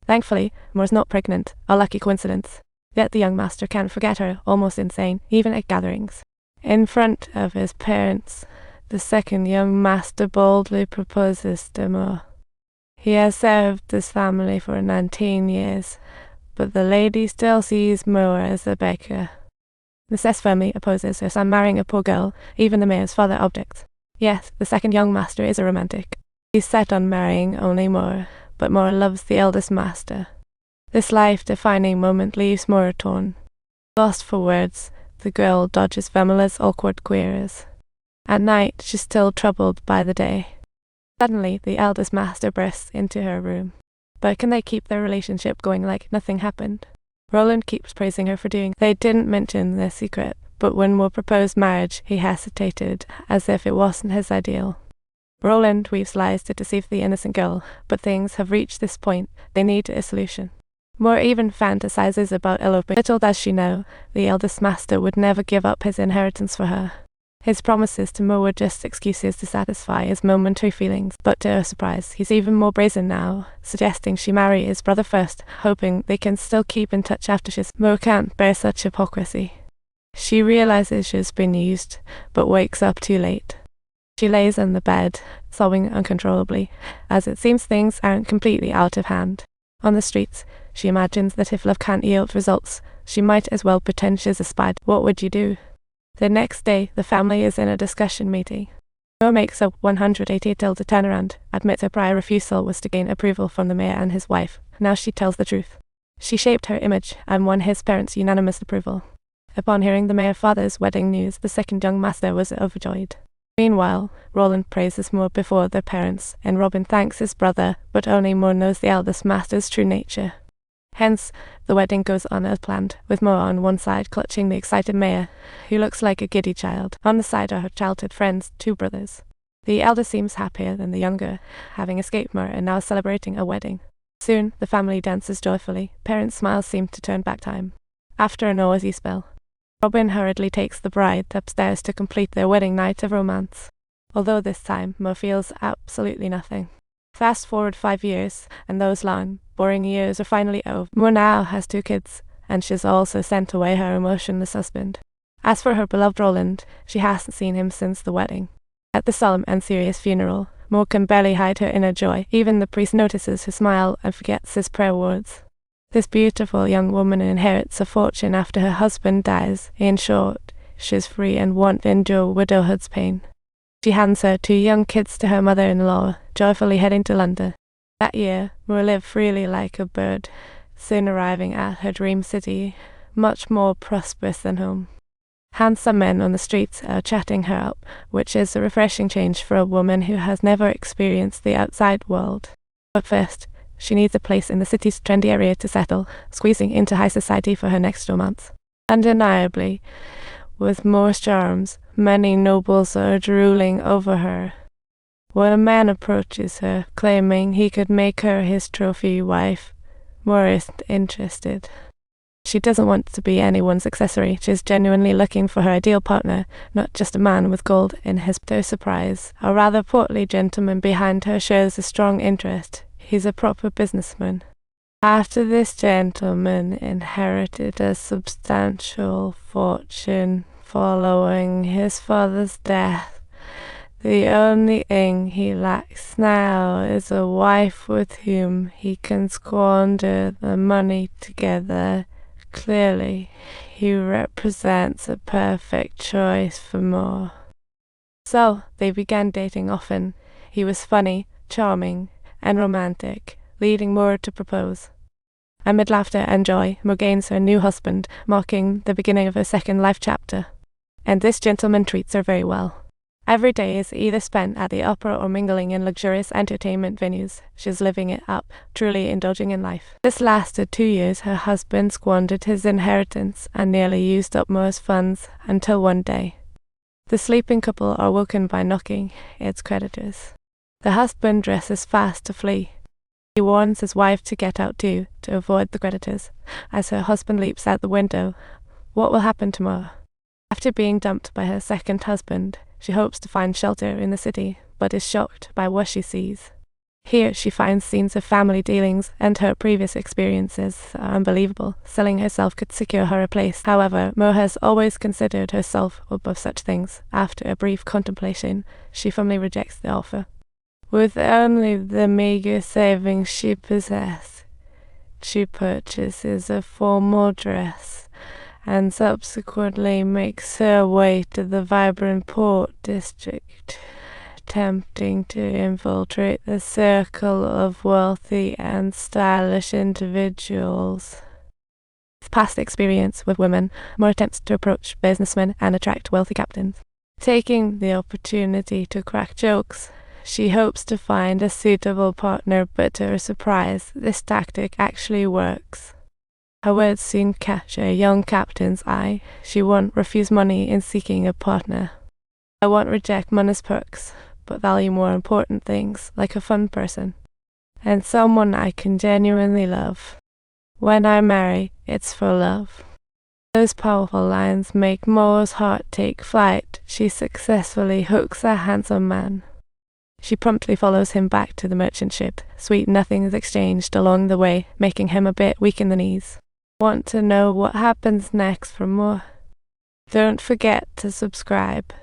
Thankfully, Moore's not pregnant, a lucky coincidence. Yet the young master can't forget her, almost insane, even at gatherings. In front of his parents, the second young master boldly proposes to Moore. He has served this family for 19 years, but the lady still sees Moore as a beggar. Mrs. firmly opposes her son marrying a poor girl, even the mayor's father objects. Yes, the second young master is a romantic. He's set on marrying only Moore, but Moore loves the eldest master. This life-defining moment leaves Moore torn. Lost for words, the girl dodges Vemela's awkward queries. At night, she's still troubled by the day. Suddenly, the eldest master bursts into her room. But can they keep their relationship going like nothing happened? Roland keeps praising her for doing. They didn't mention their secret, but when Moore proposed marriage, he hesitated, as if it wasn't his ideal. Roland weaves lies to deceive the innocent girl, but things have reached this point. They need a solution. Moore even fantasizes about eloping. Little does she know, the eldest master would never give up his inheritance for her. His promises to Moore were just excuses to satisfy his momentary feelings, but to her surprise, he's even more brazen now, suggesting she marry his brother first, hoping they can still keep in touch after she's. Moore can't bear such hypocrisy. She realizes she's been used, but wakes up too late. She lays on the bed, sobbing uncontrollably, as it seems things aren't completely out of hand. On the streets, she imagines that if love can't yield results, she might as well pretend she's a spy. What would you do? The next day, the family is in a discussion meeting. Moore makes a 180-tilde turnaround, admits her prior refusal was to gain approval from the mayor and his wife. Now she tells the truth. She shaped her image and won his parents' unanimous approval. Upon hearing the mayor's father's wedding news, the second young master was overjoyed. Meanwhile, Roland praises Moore before their parents, and Robin thanks his brother, but only Moore knows the eldest master's true nature. Hence, the wedding goes on as planned, with Moore on one side clutching the excited mayor, who looks like a giddy child. On the side are her childhood friends, 2 brothers. The elder seems happier than the younger, having escaped Moore and now celebrating a wedding. Soon, the family dances joyfully. Parents' smiles seem to turn back time. After a noisy spell, Robin hurriedly takes the bride upstairs to complete their wedding night of romance. Although this time, Moore feels absolutely nothing. Fast forward 5 years, and those long, boring years are finally over. Moore now has 2 kids, and she's also sent away her emotionless husband. As for her beloved Roland, she hasn't seen him since the wedding. At the solemn and serious funeral, Moore can barely hide her inner joy. Even the priest notices her smile and forgets his prayer words. This beautiful young woman inherits a fortune after her husband dies. In short, she's free and won't endure widowhood's pain. She hands her 2 young kids to her mother-in-law, joyfully heading to London. That year, Moore lived freely like a bird, soon arriving at her dream city, much more prosperous than home. Handsome men on the streets are chatting her up, which is a refreshing change for a woman who has never experienced the outside world. But first, she needs a place in the city's trendy area to settle, squeezing into high society for her next romance. Undeniably, with Moore's charms, many nobles are drooling over her. When a man approaches her, claiming he could make her his trophy wife, Moore isn't interested. She doesn't want to be anyone's accessory. She's genuinely looking for her ideal partner, not just a man with gold in his. To her surprise, a rather portly gentleman behind her shows a strong interest. He's a proper businessman. After this gentleman inherited a substantial fortune following his father's death, the only thing he lacks now is a wife with whom he can squander the money together. Clearly, he represents a perfect choice for Moore. So, they began dating often. He was funny, charming, and romantic, leading Moore to propose. Amid laughter and joy, Moore gains her new husband, marking the beginning of her second life chapter. And this gentleman treats her very well. Every day is either spent at the opera or mingling in luxurious entertainment venues. She's living it up, truly indulging in life. This lasted 2 years. Her husband squandered his inheritance and nearly used up Moore's funds until one day. The sleeping couple are woken by knocking. It's creditors. The husband dresses fast to flee. He warns his wife to get out too, to avoid the creditors. As her husband leaps out the window, what will happen to Moore? After being dumped by her second husband, she hopes to find shelter in the city, but is shocked by what she sees. Here she finds scenes of family dealings, and her previous experiences are unbelievable. Selling herself could secure her a place. However, Mo has always considered herself above such things. After a brief contemplation, she firmly rejects the offer. With only the meager savings she possesses, she purchases a formal dress and subsequently makes her way to the vibrant port district, attempting to infiltrate the circle of wealthy and stylish individuals. With past experience with women, Mo attempts to approach businessmen and attract wealthy captains. Taking the opportunity to crack jokes, she hopes to find a suitable partner, but to her surprise, this tactic actually works. Her words soon catch a young captain's eye. She won't refuse money in seeking a partner. I won't reject money's perks, but value more important things, like a fun person, and someone I can genuinely love. When I marry, it's for love. Those powerful lines make Mo's heart take flight. She successfully hooks a handsome man. She promptly follows him back to the merchant ship. Sweet nothing is exchanged along the way, making him a bit weak in the knees. Want to know what happens next for more? Don't forget to subscribe.